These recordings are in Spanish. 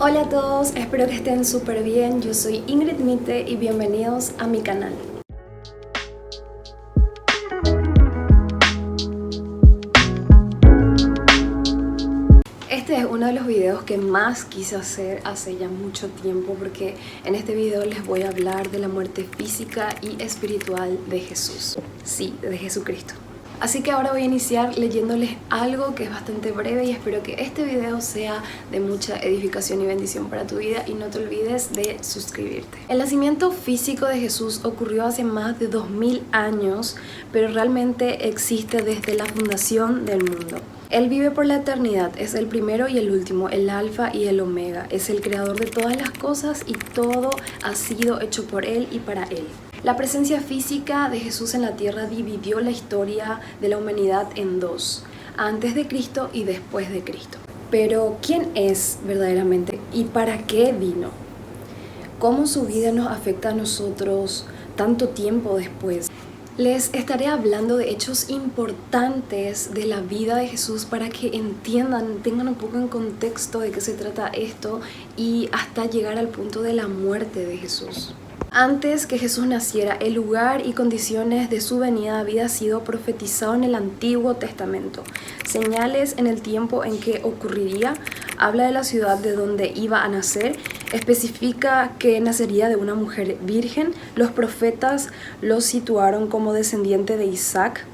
Hola a todos, espero que estén súper bien. Yo soy Ingrid Mite y bienvenidos a mi canal. Este es uno de los videos que más quise hacer hace ya mucho tiempo porque en este video les voy a hablar de la muerte física y espiritual de Jesús. Sí, de Jesucristo. Así que ahora voy a iniciar leyéndoles algo que es bastante breve y espero que este video sea de mucha edificación y bendición para tu vida y no te olvides de suscribirte. El nacimiento físico de Jesús ocurrió hace más de 2000 años, pero realmente existe desde la fundación del mundo. Él vive por la eternidad, es el primero y el último, el alfa y el omega, es el creador de todas las cosas y todo ha sido hecho por Él y para Él. La presencia física de Jesús en la tierra dividió la historia de la humanidad en dos, antes de Cristo y después de Cristo. Pero, ¿quién es verdaderamente y para qué vino? ¿Cómo su vida nos afecta a nosotros tanto tiempo después? Les estaré hablando de hechos importantes de la vida de Jesús para que entiendan, tengan un poco en contexto de qué se trata esto y hasta llegar al punto de la muerte de Jesús. Antes que Jesús naciera, el lugar y condiciones de su venida había sido profetizado en el Antiguo Testamento. Señales en el tiempo en que ocurriría, habla de la ciudad de donde iba a nacer, especifica que nacería de una mujer virgen. Los profetas lo situaron como descendiente de Isaac.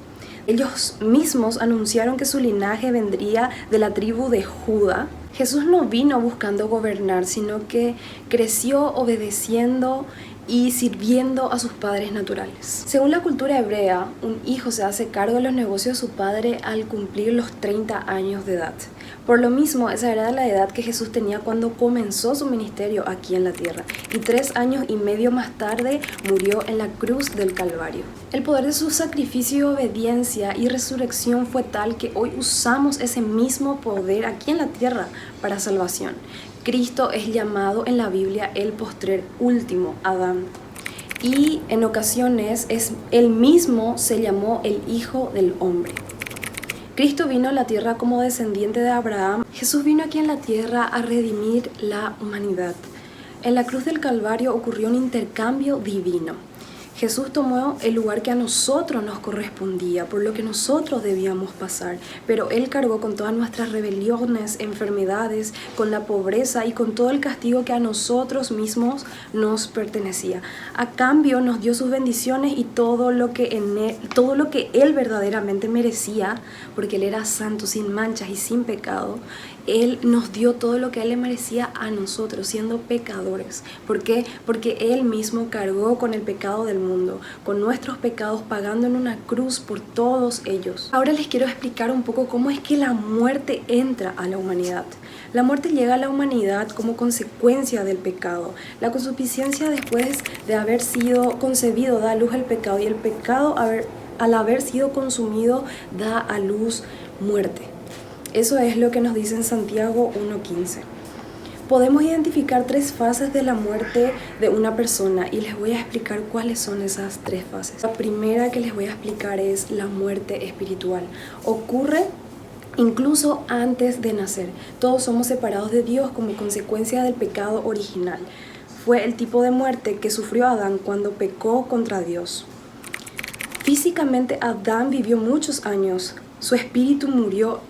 Ellos mismos anunciaron que su linaje vendría de la tribu de Judá. Jesús no vino buscando gobernar, sino que creció obedeciendo y sirviendo a sus padres naturales. Según la cultura hebrea, un hijo se hace cargo de los negocios de su padre al cumplir los 30 años de edad. Por lo mismo, esa era la edad que Jesús tenía cuando comenzó su ministerio aquí en la tierra, y 3 años y medio más tarde murió en la cruz del Calvario. El poder de su sacrificio, obediencia y resurrección fue tal que hoy usamos ese mismo poder aquí en la tierra para salvación. Cristo es llamado en la Biblia el postrer último Adán. Y en ocasiones él mismo se llamó el Hijo del Hombre. Cristo vino a la tierra como descendiente de Abraham. Jesús vino aquí en la tierra a redimir la humanidad. En la cruz del Calvario ocurrió un intercambio divino. Jesús tomó el lugar que a nosotros nos correspondía, por lo que nosotros debíamos pasar, pero Él cargó con todas nuestras rebeliones, enfermedades, con la pobreza y con todo el castigo que a nosotros mismos nos pertenecía. A cambio nos dio sus bendiciones y todo lo que Él verdaderamente merecía, porque Él era santo, sin manchas y sin pecado. Él nos dio todo lo que Él le merecía a nosotros, siendo pecadores. ¿Por qué? Porque Él mismo cargó con el pecado del mundo, con nuestros pecados, pagando en una cruz por todos ellos. Ahora les quiero explicar un poco cómo es que la muerte entra a la humanidad. La muerte llega a la humanidad como consecuencia del pecado. La consuficiencia después de haber sido concebido da a luz el pecado, y el pecado al haber sido consumido da a luz muerte. Eso es lo que nos dice en Santiago 1:15. Podemos identificar 3 fases de la muerte de una persona y les voy a explicar cuáles son esas 3 fases. La primera que les voy a explicar es la muerte espiritual. Ocurre incluso antes de nacer. Todos somos separados de Dios como consecuencia del pecado original. Fue el tipo de muerte que sufrió Adán cuando pecó contra Dios. Físicamente Adán vivió muchos años. Su espíritu murió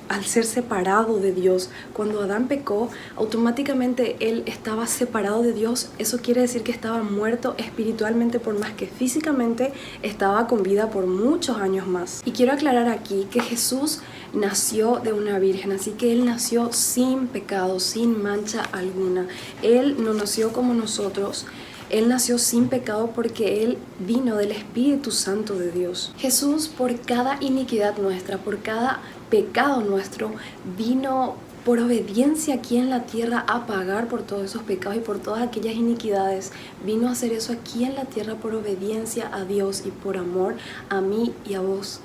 al ser separado de Dios. Cuando Adán pecó, automáticamente él estaba separado de Dios. Eso quiere decir que estaba muerto espiritualmente, por más que físicamente estaba con vida por muchos años más. Y quiero aclarar aquí que Jesús nació de una virgen, así que Él nació sin pecado, sin mancha alguna. Él no nació como nosotros. Él nació sin pecado porque Él vino del Espíritu Santo de Dios. Jesús, por cada iniquidad nuestra, por cada pecado nuestro, vino por obediencia aquí en la tierra a pagar por todos esos pecados y por todas aquellas iniquidades. Vino a hacer eso aquí en la tierra por obediencia a Dios y por amor a mí y a vos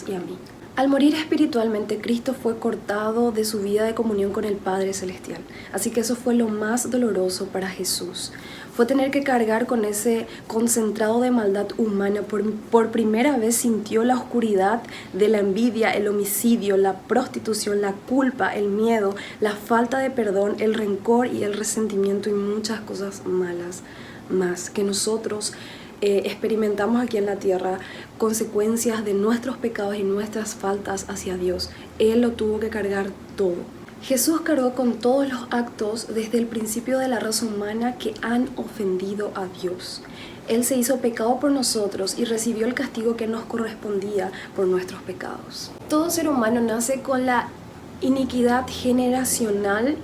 y a mí. Al morir espiritualmente, Cristo fue cortado de su vida de comunión con el Padre Celestial. Así que eso fue lo más doloroso para Jesús. Fue tener que cargar con ese concentrado de maldad humana. Por primera vez sintió la oscuridad de la envidia, el homicidio, la prostitución, la culpa, el miedo, la falta de perdón, el rencor y el resentimiento y muchas cosas malas más que nosotros experimentamos aquí en la tierra, consecuencias de nuestros pecados y nuestras faltas hacia Dios. Él lo tuvo que cargar todo. Jesús cargó con todos los actos desde el principio de la raza humana que han ofendido a Dios. Él se hizo pecado por nosotros y recibió el castigo que nos correspondía por nuestros pecados. Todo ser humano nace con la iniquidad generacional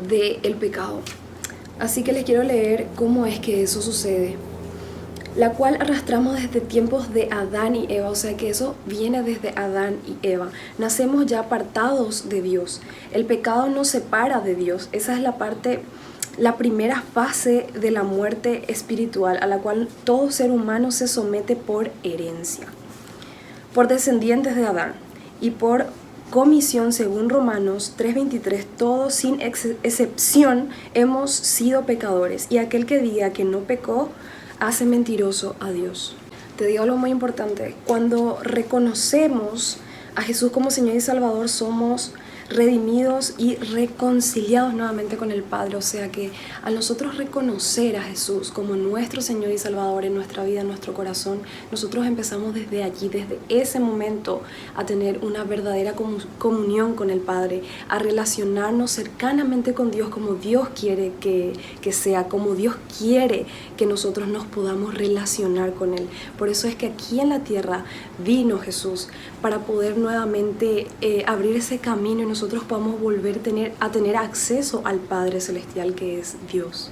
del pecado. Así que les quiero leer cómo es que eso sucede, la cual arrastramos desde tiempos de Adán y Eva, o sea que eso viene desde Adán y Eva. Nacemos ya apartados de Dios. El pecado nos separa de Dios. Esa es la primera fase de la muerte espiritual, a la cual todo ser humano se somete por herencia, por descendientes de Adán y por comisión, según Romanos 3:23, todos sin excepción hemos sido pecadores, y aquel que diga que no pecó hace mentiroso a Dios. Te digo algo muy importante: cuando reconocemos a Jesús como Señor y Salvador, somos redimidos y reconciliados nuevamente con el Padre. O sea que al nosotros reconocer a Jesús como nuestro Señor y Salvador en nuestra vida, en nuestro corazón, nosotros empezamos desde allí, desde ese momento, a tener una verdadera comunión con el Padre, a relacionarnos cercanamente con Dios como Dios quiere que sea, como Dios quiere que nosotros nos podamos relacionar con Él. Por eso es que aquí en la tierra vino Jesús, para poder nuevamente abrir ese camino y nosotros podamos volver a tener acceso al Padre Celestial, que es Dios.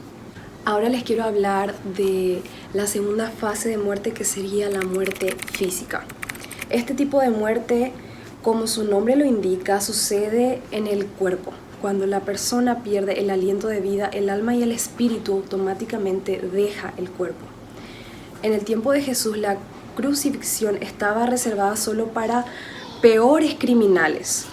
Ahora les quiero hablar de la segunda fase de muerte, que sería la muerte física. Este tipo de muerte, como su nombre lo indica, sucede en el cuerpo. Cuando la persona pierde el aliento de vida, el alma y el espíritu automáticamente deja el cuerpo. En el tiempo de Jesús, la crucifixión estaba reservada solo para peores criminales: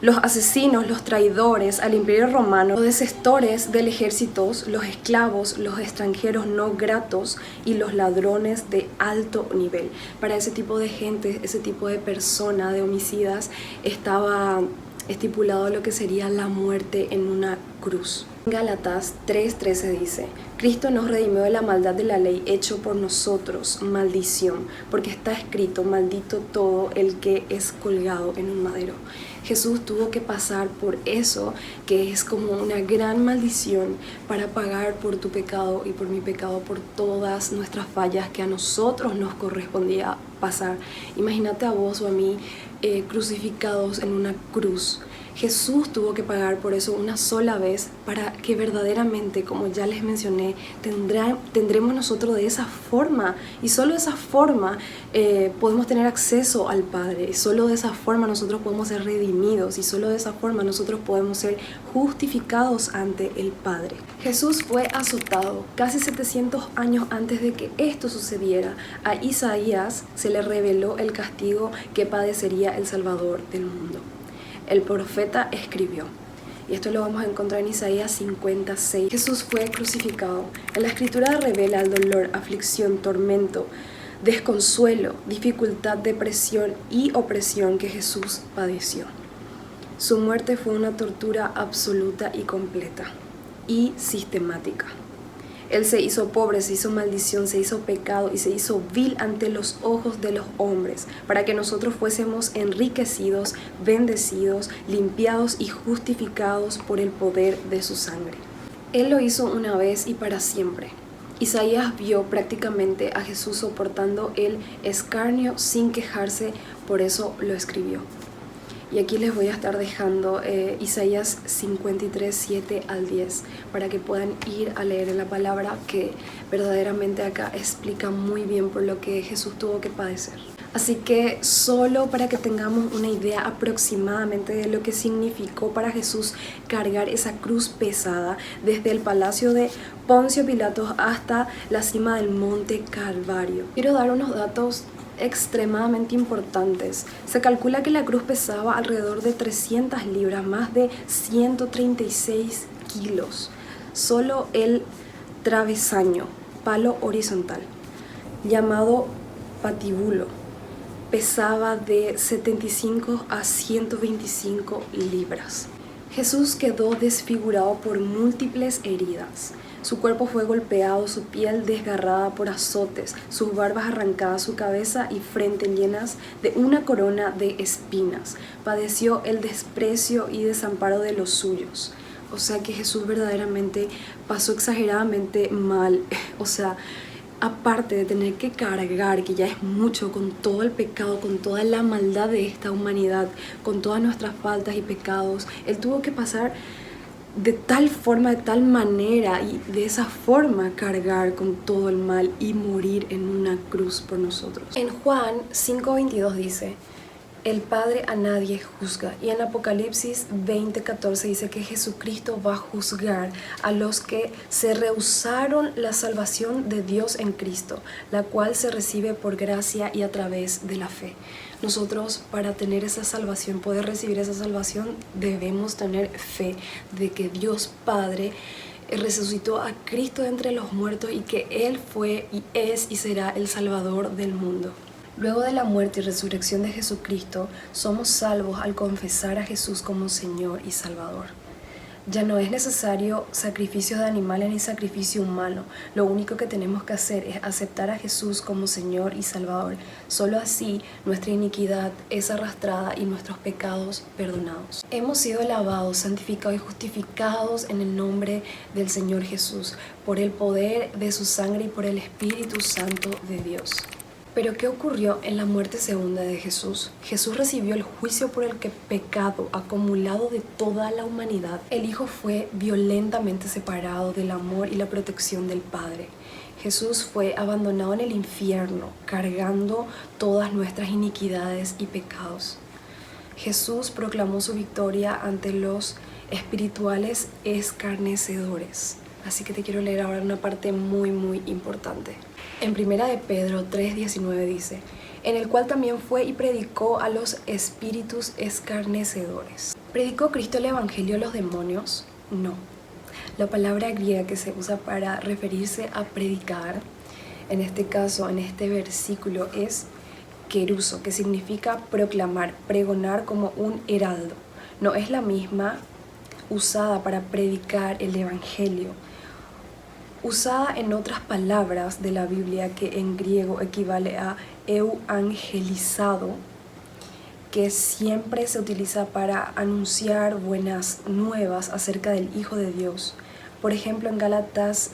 los asesinos, los traidores al imperio romano, los desertores del ejército, los esclavos, los extranjeros no gratos y los ladrones de alto nivel. Para ese tipo de gente, ese tipo de persona, de homicidas, estaba estipulado lo que sería la muerte en una cruz. Gálatas 3:13 dice: Cristo nos redimió de la maldad de la ley, hecho por nosotros maldición, porque está escrito: maldito todo el que es colgado en un madero. Jesús tuvo que pasar por eso, que es como una gran maldición, para pagar por tu pecado y por mi pecado, por todas nuestras fallas que a nosotros nos correspondía pasar. Imagínate a vos o a mí crucificados en una cruz. Jesús tuvo que pagar por eso una sola vez, para que verdaderamente, como ya les mencioné, tendremos nosotros de esa forma, y solo de esa forma podemos tener acceso al Padre, y solo de esa forma nosotros podemos ser redimidos, y solo de esa forma nosotros podemos ser justificados ante el Padre. Jesús fue azotado casi 700 años antes de que esto sucediera. A Isaías se le reveló el castigo que padecería el Salvador del mundo. El profeta escribió, y esto lo vamos a encontrar en Isaías 56. Jesús fue crucificado. En la escritura revela el dolor, aflicción, tormento, desconsuelo, dificultad, depresión y opresión que Jesús padeció. Su muerte fue una tortura absoluta y completa y sistemática. Él se hizo pobre, se hizo maldición, se hizo pecado y se hizo vil ante los ojos de los hombres, para que nosotros fuésemos enriquecidos, bendecidos, limpiados y justificados por el poder de su sangre. Él lo hizo una vez y para siempre. Isaías vio prácticamente a Jesús soportando el escarnio sin quejarse, por eso lo escribió. Y aquí les voy a estar dejando Isaías 53, 7 al 10, para que puedan ir a leer en la palabra, que verdaderamente acá explica muy bien por lo que Jesús tuvo que padecer. Así que solo para que tengamos una idea aproximadamente de lo que significó para Jesús cargar esa cruz pesada desde el palacio de Poncio Pilatos hasta la cima del monte Calvario. Quiero dar unos datos extremadamente importantes. Se calcula que la cruz pesaba alrededor de 300 libras, más de 136 kilos. Solo el travesaño, palo horizontal, llamado patíbulo, pesaba de 75 a 125 libras. Jesús quedó desfigurado por múltiples heridas. Su cuerpo fue golpeado, su piel desgarrada por azotes, sus barbas arrancadas, su cabeza y frente llenas de una corona de espinas. Padeció el desprecio y desamparo de los suyos. O sea que Jesús verdaderamente pasó exageradamente mal. O sea, aparte de tener que cargar, que ya es mucho, con todo el pecado, con toda la maldad de esta humanidad, con todas nuestras faltas y pecados, Él tuvo que pasar de tal forma, de tal manera y de esa forma cargar con todo el mal y morir en una cruz por nosotros. En Juan 5:22 dice: el Padre a nadie juzga. Y en Apocalipsis 20:14 dice que Jesucristo va a juzgar a los que se rehusaron la salvación de Dios en Cristo, la cual se recibe por gracia y a través de la fe. Nosotros, para tener esa salvación, poder recibir esa salvación, debemos tener fe de que Dios Padre resucitó a Cristo de entre los muertos y que Él fue y es y será el Salvador del mundo. Luego de la muerte y resurrección de Jesucristo, somos salvos al confesar a Jesús como Señor y Salvador. Ya no es necesario sacrificio de animales ni sacrificio humano. Lo único que tenemos que hacer es aceptar a Jesús como Señor y Salvador. Solo así nuestra iniquidad es arrastrada y nuestros pecados perdonados. Hemos sido lavados, santificados y justificados en el nombre del Señor Jesús, por el poder de su sangre y por el Espíritu Santo de Dios. Pero ¿qué ocurrió en la muerte segunda de Jesús? Jesús recibió el juicio por el pecado acumulado de toda la humanidad. El Hijo fue violentamente separado del amor y la protección del Padre. Jesús fue abandonado en el infierno, cargando todas nuestras iniquidades y pecados. Jesús proclamó su victoria ante los espirituales escarnecedores. Así que te quiero leer ahora una parte muy importante. En 1 de Pedro 3:19 dice: en el cual también fue y predicó a los espíritus escarnecedores. ¿Predicó Cristo el Evangelio a los demonios? No. La palabra griega que se usa para referirse a predicar, en este caso, en este versículo, es keruso, que significa proclamar, pregonar como un heraldo. No es la misma usada para predicar el Evangelio, usada en otras palabras de la Biblia que en griego equivale a euangelizado, que siempre se utiliza para anunciar buenas nuevas acerca del Hijo de Dios. Por ejemplo, en Gálatas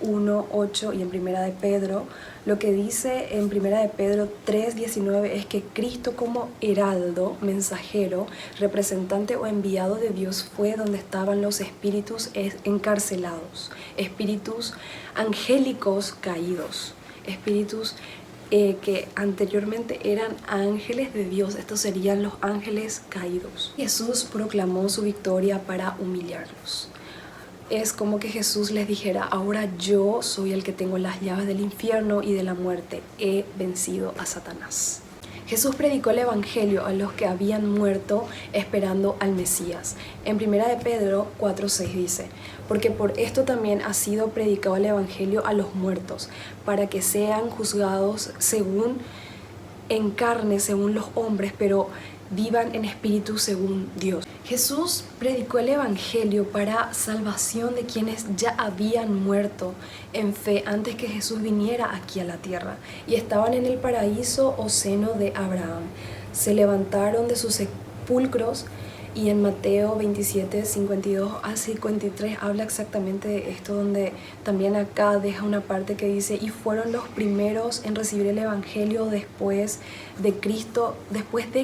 1:8 y en 1 de Pedro, lo que dice en 1 de Pedro 3:19 es que Cristo como heraldo, mensajero, representante o enviado de Dios fue donde estaban los espíritus encarcelados, espíritus angélicos caídos, espíritus que anteriormente eran ángeles de Dios. Estos serían los ángeles caídos. Jesús proclamó su victoria para humillarlos. Es como que Jesús les dijera: ahora yo soy el que tengo las llaves del infierno y de la muerte. He vencido a Satanás. Jesús predicó el Evangelio a los que habían muerto esperando al Mesías. En 1 de Pedro 4:6 dice: porque por esto también ha sido predicado el Evangelio a los muertos, para que sean juzgados según en carne, según los hombres, pero vivan en espíritu según Dios. Jesús predicó el Evangelio para salvación de quienes ya habían muerto en fe antes que Jesús viniera aquí a la tierra y estaban en el paraíso o seno de Abraham. Se levantaron de sus sepulcros. Y en Mateo 27:52 a 53 habla exactamente de esto, donde también acá deja una parte que dice: y fueron los primeros en recibir el Evangelio después de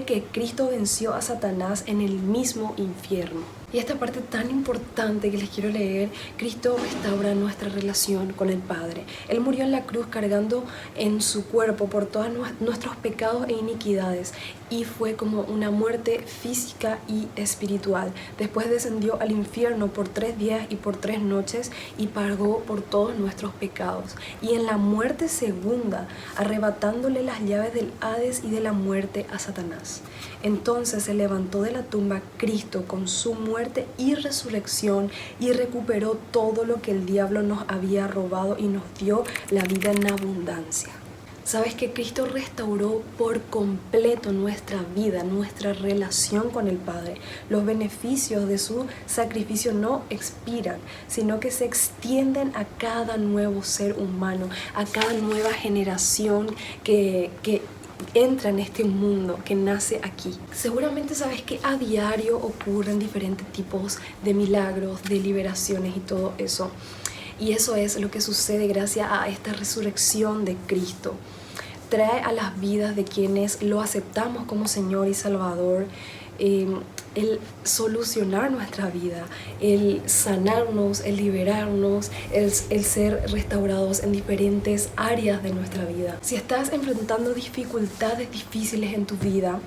que Cristo venció a Satanás en el mismo infierno. Y esta parte tan importante que les quiero leer, Cristo restaura nuestra relación con el Padre. Él murió en la cruz cargando en su cuerpo por todos nuestros pecados e iniquidades, y fue como una muerte física y espiritual. Después descendió al infierno por 3 días y por 3 noches y pagó por todos nuestros pecados. Y en la muerte segunda, arrebatándole las llaves del Hades y de la muerte a Satanás. Entonces se levantó de la tumba Cristo con su muerte y resurrección y recuperó todo lo que el diablo nos había robado y nos dio la vida en abundancia. ¿Sabes que Cristo restauró por completo nuestra vida, nuestra relación con el Padre? Los beneficios de su sacrificio no expiran, sino que se extienden a cada nuevo ser humano, a cada nueva generación que entra en este mundo, que nace aquí. Seguramente sabes que a diario ocurren diferentes tipos de milagros, de liberaciones y todo eso. Y eso es lo que sucede gracias a esta resurrección de Cristo. Trae a las vidas de quienes lo aceptamos como Señor y Salvador el solucionar nuestra vida, el sanarnos, el liberarnos, el ser restaurados en diferentes áreas de nuestra vida. Si estás enfrentando dificultades difíciles en tu vida,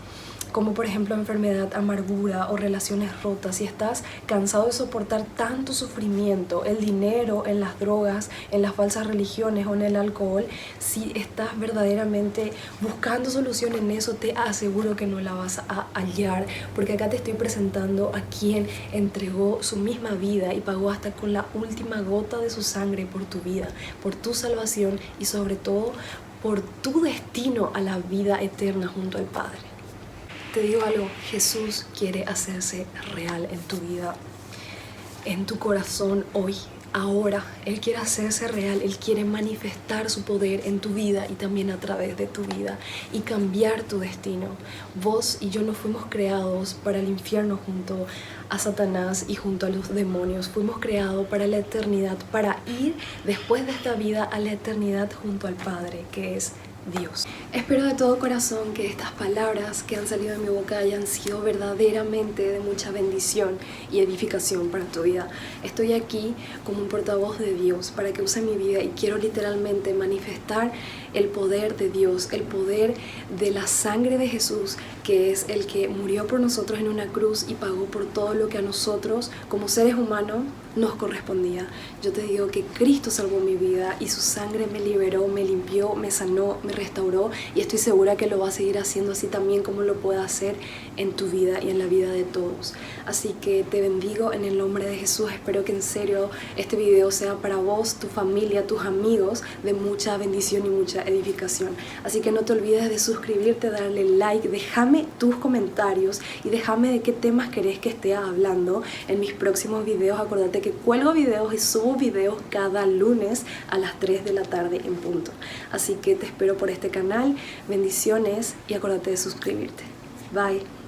como por ejemplo enfermedad, amargura o relaciones rotas, si estás cansado de soportar tanto sufrimiento, el dinero, en las drogas, en las falsas religiones o en el alcohol, si estás verdaderamente buscando solución en eso, te aseguro que no la vas a hallar, porque acá te estoy presentando a quien entregó su misma vida y pagó hasta con la última gota de su sangre por tu vida, por tu salvación y sobre todo por tu destino a la vida eterna junto al Padre. Te digo algo, Jesús quiere hacerse real en tu vida, en tu corazón hoy, ahora. Él quiere hacerse real, Él quiere manifestar su poder en tu vida y también a través de tu vida y cambiar tu destino. Vos y yo no fuimos creados para el infierno junto a Satanás y junto a los demonios. Fuimos creados para la eternidad, para ir después de esta vida a la eternidad junto al Padre, que es Dios. Espero de todo corazón que estas palabras que han salido de mi boca hayan sido verdaderamente de mucha bendición y edificación para tu vida. Estoy aquí como un portavoz de Dios para que use mi vida y quiero literalmente manifestar el poder de Dios, el poder de la sangre de Jesús, que es el que murió por nosotros en una cruz y pagó por todo lo que a nosotros como seres humanos nos correspondía. Yo te digo que Cristo salvó mi vida y su sangre me liberó, me limpió, me sanó, me restauró, y estoy segura que lo va a seguir haciendo así también como lo puede hacer en tu vida y en la vida de todos. Así que te bendigo en el nombre de Jesús. Espero que en serio este video sea para vos, tu familia, tus amigos de mucha bendición y mucha edificación. Así que no te olvides de suscribirte, darle like, déjame tus comentarios y déjame de qué temas querés que esté hablando en mis próximos videos. Acuérdate que cuelgo videos y subo videos cada lunes a las 3 de la tarde en punto. Así que te espero por este canal. Bendiciones y acuérdate de suscribirte. Bye.